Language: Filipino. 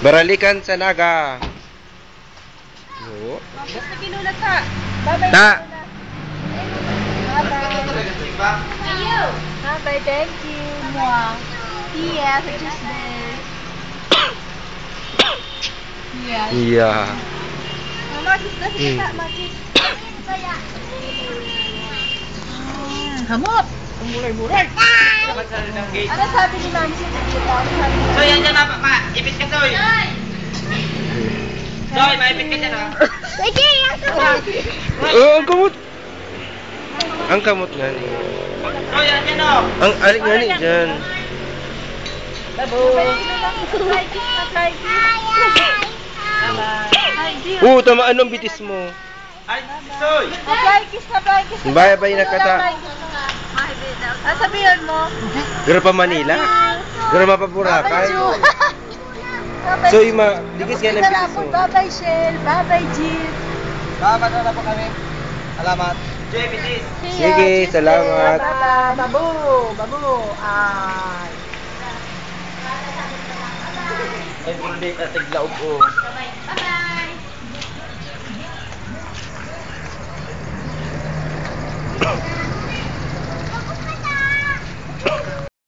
Baralikan sa naga. Oo. Basta kinulat ha. Bye-bye. Ta. Bye-bye, thank you. Mwah. Yes, I just did. Yes. Iya. Mama, kita kita, Macis. Hamot! Mulay-mulay. Ano sabi ni Mami sa dito? Soy, yan dyan na, ipit ka, Soy. Soy, maipit ka dyan, ha? Sige, Oh, ang kamot. Ang kamot nga ni. Soy, yan dyan, oh. Ang alik nga ni dyan. Babo. Try kiss. Oo, tamaan ng bitis mo. Ay, Soy. Try kiss na, try kiss na. Bye-bye na kata. Ano sabihin mo? Gara pa Manila. Gara pa Boracay. So, digis nga ng bitis mo. Bye-bye, Shell. Bye-bye, Jill. Salamat na po kami. Salamat. JBTs. Sige, salamat. Bye-bye. Babu. Babu. Ay. Ay, hindi ka tiglaog, oh.